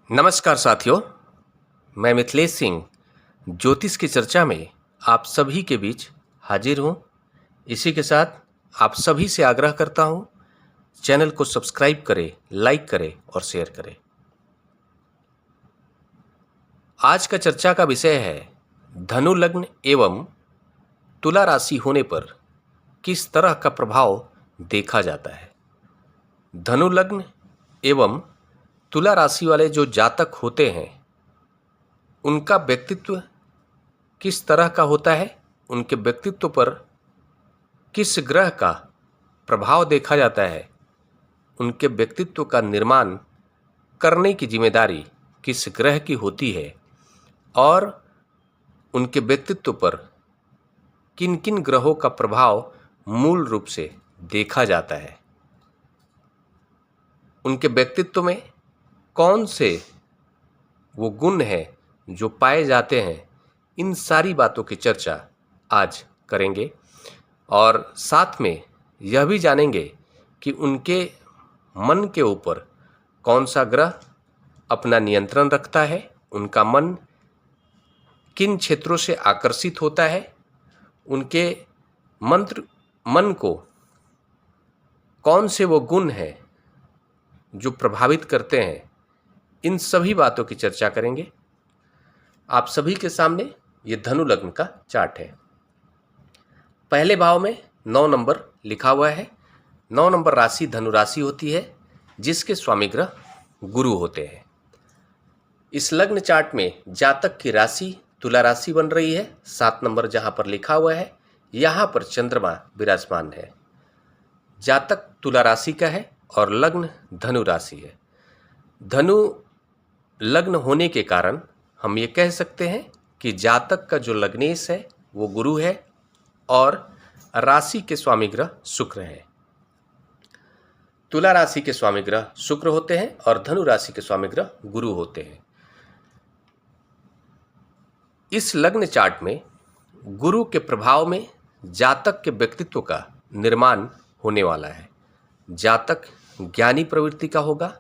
नमस्कार साथियों, मैं मिथिलेश सिंह ज्योतिष की चर्चा में आप सभी के बीच हाजिर हूं। इसी के साथ आप सभी से आग्रह करता हूं, चैनल को सब्सक्राइब करें, लाइक करें और शेयर करें। आज का चर्चा का विषय है धनु लग्न एवं तुला राशि होने पर किस तरह का प्रभाव देखा जाता है। धनु लग्न एवं तुला राशि वाले जो जातक होते हैं उनका व्यक्तित्व किस तरह का होता है, उनके व्यक्तित्व पर किस ग्रह का प्रभाव देखा जाता है, उनके व्यक्तित्व का निर्माण करने की जिम्मेदारी किस ग्रह की होती है और उनके व्यक्तित्व पर किन किन ग्रहों का प्रभाव मूल रूप से देखा जाता है, उनके व्यक्तित्व में कौन से वो गुण हैं जो पाए जाते हैं, इन सारी बातों की चर्चा आज करेंगे और साथ में यह भी जानेंगे कि उनके मन के ऊपर कौन सा ग्रह अपना नियंत्रण रखता है, उनका मन किन क्षेत्रों से आकर्षित होता है, उनके मन को कौन से वो गुण हैं जो प्रभावित करते हैं, इन सभी बातों की चर्चा करेंगे। आप सभी के सामने ये धनु लग्न का चार्ट है। पहले भाव में 9 नंबर लिखा हुआ है। 9 नंबर राशि धनु राशि होती है जिसके स्वामी ग्रह गुरु होते हैं। इस लग्न चार्ट में जातक की राशि तुला राशि बन रही है। 7 नंबर जहां पर लिखा हुआ है यहां पर चंद्रमा विराजमान है। जातक तुला राशि का है और लग्न धनु राशि है। धनु लग्न होने के कारण हम ये कह सकते हैं कि जातक का जो लग्नेश है वो गुरु है और राशि के स्वामी ग्रह शुक्र है। तुला राशि के स्वामी ग्रह शुक्र होते हैं और धनु राशि के स्वामी ग्रह गुरु होते हैं। इस लग्न चार्ट में गुरु के प्रभाव में जातक के व्यक्तित्व का निर्माण होने वाला है। जातक ज्ञानी प्रवृत्ति का होगा,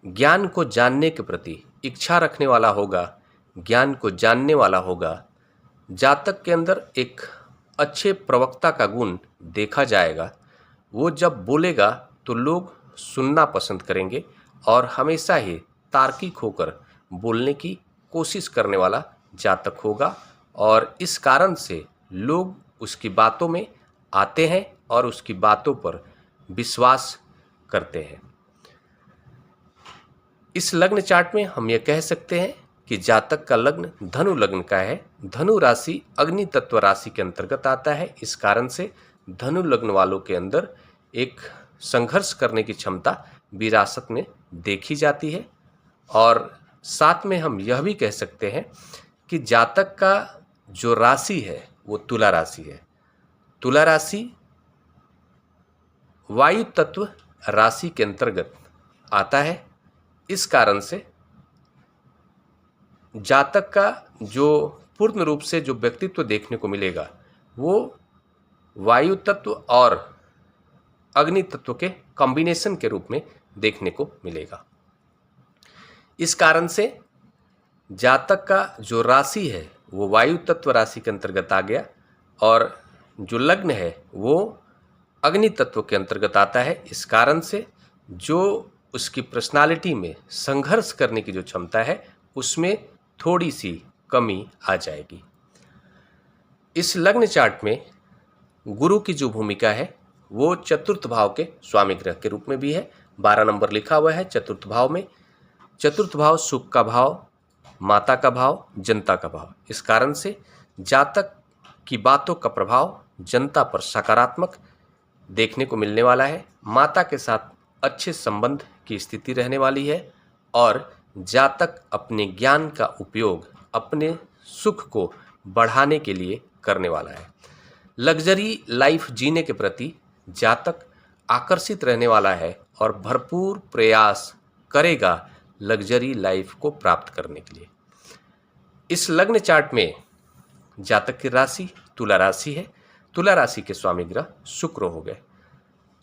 ज्ञान को जानने के प्रति इच्छा रखने वाला होगा, ज्ञान को जानने वाला होगा। जातक के अंदर एक अच्छे प्रवक्ता का गुण देखा जाएगा। वो जब बोलेगा तो लोग सुनना पसंद करेंगे और हमेशा ही तार्किक होकर बोलने की कोशिश करने वाला जातक होगा और इस कारण से लोग उसकी बातों में आते हैं और उसकी बातों पर विश्वास करते हैं। इस लग्न चार्ट में हम ये कह सकते हैं कि जातक का लग्न धनु लग्न का है। धनु राशि अग्नि तत्व राशि के अंतर्गत आता है। इस कारण से धनु लग्न वालों के अंदर एक संघर्ष करने की क्षमता विरासत में देखी जाती है और साथ में हम यह भी कह सकते हैं कि जातक का जो राशि है वो तुला राशि है। तुला राशि वायु तत्व राशि के अंतर्गत आता है। इस कारण से जातक का जो पूर्ण रूप से जो व्यक्तित्व देखने को मिलेगा वो वायु तत्व और अग्नि तत्व के कॉम्बिनेशन के रूप में देखने को मिलेगा। इस कारण से जातक का जो राशि है वो वायु तत्व राशि के अंतर्गत आ गया और जो लग्न है वो अग्नि तत्व के अंतर्गत आता है। इस कारण से जो उसकी पर्सनालिटी में संघर्ष करने की जो क्षमता है उसमें थोड़ी सी कमी आ जाएगी। इस लग्न चार्ट में गुरु की जो भूमिका है वो चतुर्थ भाव के स्वामी ग्रह के रूप में भी है। 12 नंबर लिखा हुआ है चतुर्थ भाव में। चतुर्थ भाव सुख का भाव, माता का भाव, जनता का भाव। इस कारण से जातक की बातों का प्रभाव जनता पर सकारात्मक देखने को मिलने वाला है। माता के साथ अच्छे संबंध की स्थिति रहने वाली है और जातक अपने ज्ञान का उपयोग अपने सुख को बढ़ाने के लिए करने वाला है। लग्जरी लाइफ जीने के प्रति जातक आकर्षित रहने वाला है और भरपूर प्रयास करेगा लग्जरी लाइफ को प्राप्त करने के लिए। इस लग्न चार्ट में जातक की राशि तुला राशि है। तुला राशि के स्वामी ग्रह शुक्र हो गए।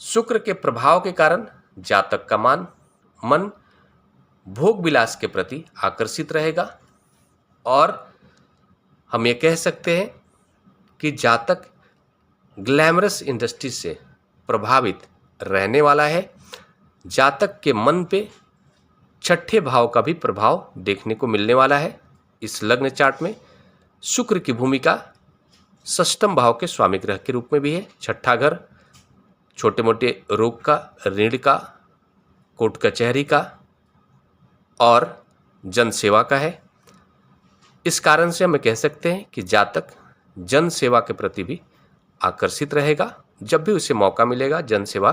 शुक्र के प्रभाव के कारण जातक का मन भोग विलास के प्रति आकर्षित रहेगा और हम ये कह सकते हैं कि जातक ग्लैमरस इंडस्ट्री से प्रभावित रहने वाला है। जातक के मन पे छठे भाव का भी प्रभाव देखने को मिलने वाला है। इस लग्न चार्ट में शुक्र की भूमिका षष्ठम भाव के स्वामी ग्रह के रूप में भी है। छठा घर छोटे मोटे रोग का, ऋण का, कोर्ट कचहरी का और जन सेवा का है। इस कारण से हम कह सकते हैं कि जातक जन सेवा के प्रति भी आकर्षित रहेगा। जब भी उसे मौका मिलेगा जन सेवा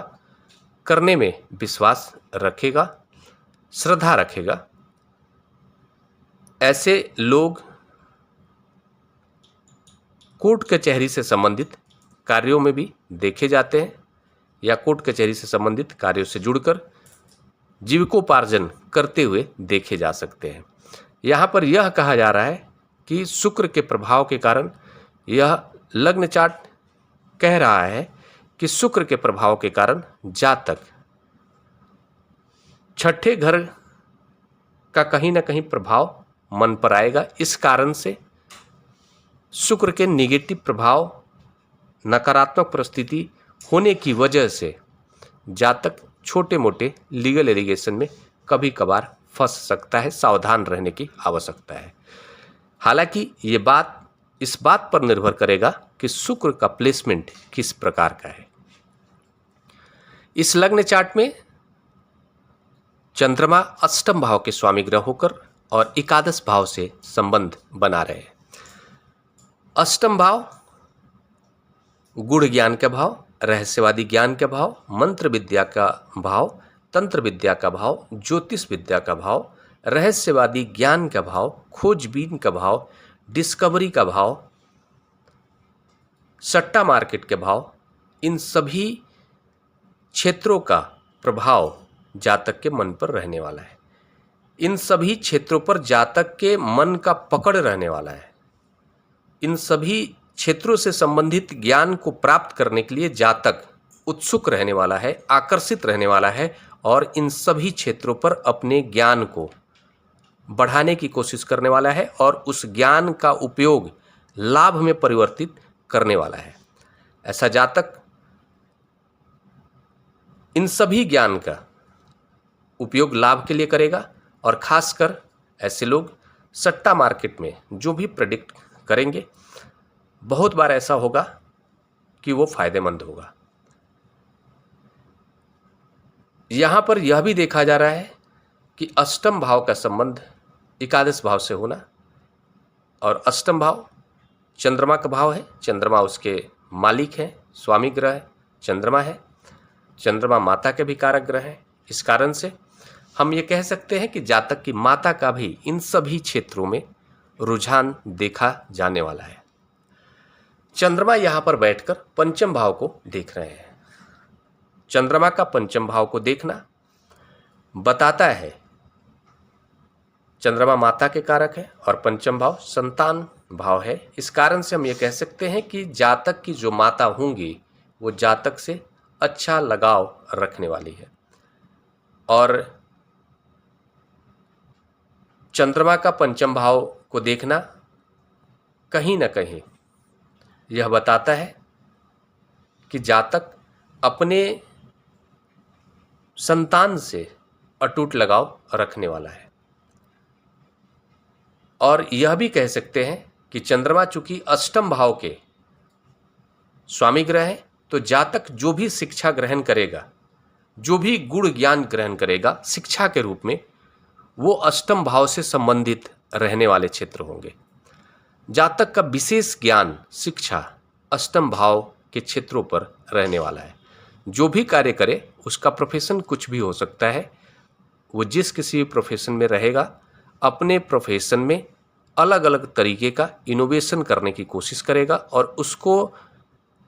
करने में विश्वास रखेगा, श्रद्धा रखेगा। ऐसे लोग कोर्ट कचहरी से संबंधित कार्यों में भी देखे जाते हैं या कोर्ट कचहरी से संबंधित कार्यों से जुड़कर जीविकोपार्जन करते हुए देखे जा सकते हैं। यहाँ पर यह कहा जा रहा है कि शुक्र के प्रभाव के कारण यह लग्न चार्ट कह रहा है कि शुक्र के प्रभाव के कारण जातक छठे घर का कहीं ना कहीं प्रभाव मन पर आएगा। इस कारण से शुक्र के नेगेटिव प्रभाव, नकारात्मक परिस्थिति होने की वजह से जातक छोटे मोटे लीगल एलिगेशन में कभी कभार फंस सकता है। सावधान रहने की आवश्यकता है। हालांकि ये बात इस बात पर निर्भर करेगा कि शुक्र का प्लेसमेंट किस प्रकार का है। इस लग्न चार्ट में चंद्रमा अष्टम भाव के स्वामी ग्रह होकर और एकादश भाव से संबंध बना रहे हैं। अष्टम भाव गूढ़ ज्ञान का भाव, रहस्यवादी ज्ञान का भाव, मंत्र विद्या का भाव, तंत्र विद्या का भाव, ज्योतिष विद्या का भाव, रहस्यवादी ज्ञान का भाव, खोजबीन का भाव, डिस्कवरी का भाव, सट्टा मार्केट के भाव, इन सभी क्षेत्रों का प्रभाव जातक के मन पर रहने वाला है। इन सभी क्षेत्रों पर जातक के मन का पकड़ रहने वाला है। इन सभी क्षेत्रों से संबंधित ज्ञान को प्राप्त करने के लिए जातक उत्सुक रहने वाला है, आकर्षित रहने वाला है और इन सभी क्षेत्रों पर अपने ज्ञान को बढ़ाने की कोशिश करने वाला है और उस ज्ञान का उपयोग लाभ में परिवर्तित करने वाला है। ऐसा जातक इन सभी ज्ञान का उपयोग लाभ के लिए करेगा और खासकर ऐसे लोग सट्टा मार्केट में जो भी प्रेडिक्ट करेंगे बहुत बार ऐसा होगा कि वो फायदेमंद होगा। यहाँ पर यह भी देखा जा रहा है कि अष्टम भाव का संबंध एकादश भाव से होना और अष्टम भाव चंद्रमा का भाव है। चंद्रमा उसके मालिक हैं, स्वामी ग्रह है, चंद्रमा है। चंद्रमा माता के भी कारक ग्रह है। इस कारण से हम ये कह सकते हैं कि जातक की माता का भी इन सभी क्षेत्रों में रुझान देखा जाने वाला है। चंद्रमा यहाँ पर बैठकर पंचम भाव को देख रहे हैं। चंद्रमा का पंचम भाव को देखना बताता है, चंद्रमा माता के कारक है और पंचम भाव संतान भाव है। इस कारण से हम ये कह सकते हैं कि जातक की जो माता होंगी वो जातक से अच्छा लगाव रखने वाली है और चंद्रमा का पंचम भाव को देखना कहीं ना कहीं यह बताता है कि जातक अपने संतान से अटूट लगाव रखने वाला है। और यह भी कह सकते हैं कि चंद्रमा चूंकि अष्टम भाव के स्वामी ग्रह है तो जातक जो भी शिक्षा ग्रहण करेगा, जो भी गुण ज्ञान ग्रहण करेगा शिक्षा के रूप में, वो अष्टम भाव से संबंधित रहने वाले क्षेत्र होंगे। जातक का विशेष ज्ञान, शिक्षा अष्टम भाव के क्षेत्रों पर रहने वाला है। जो भी कार्य करे उसका प्रोफेशन कुछ भी हो सकता है। वो जिस किसी भी प्रोफेशन में रहेगा अपने प्रोफेशन में अलग अलग तरीके का इनोवेशन करने की कोशिश करेगा और उसको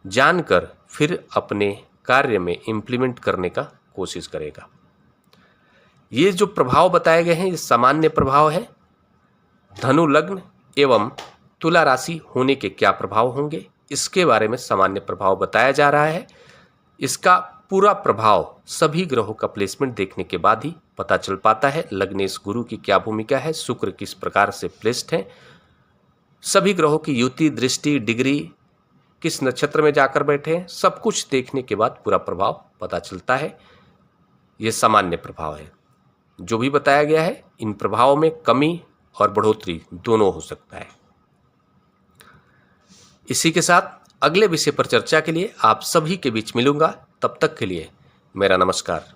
जानकर फिर अपने कार्य में इम्प्लीमेंट करने का कोशिश करेगा। ये जो प्रभाव बताए गए हैं ये सामान्य प्रभाव है। धनु लग्न एवं तुला राशि होने के क्या प्रभाव होंगे इसके बारे में सामान्य प्रभाव बताया जा रहा है। इसका पूरा प्रभाव सभी ग्रहों का प्लेसमेंट देखने के बाद ही पता चल पाता है। लग्नेश गुरु की क्या भूमिका है, शुक्र किस प्रकार से प्लेस्ड है, सभी ग्रहों की युति, दृष्टि, डिग्री, किस नक्षत्र में जाकर बैठे हैं, सब कुछ देखने के बाद पूरा प्रभाव पता चलता है। ये सामान्य प्रभाव है। जो भी बताया गया है, इन प्रभावों में कमी और बढ़ोतरी दोनों हो सकता है। इसी के साथ अगले विषय पर चर्चा के लिए आप सभी के बीच मिलूंगा। तब तक के लिए मेरा नमस्कार।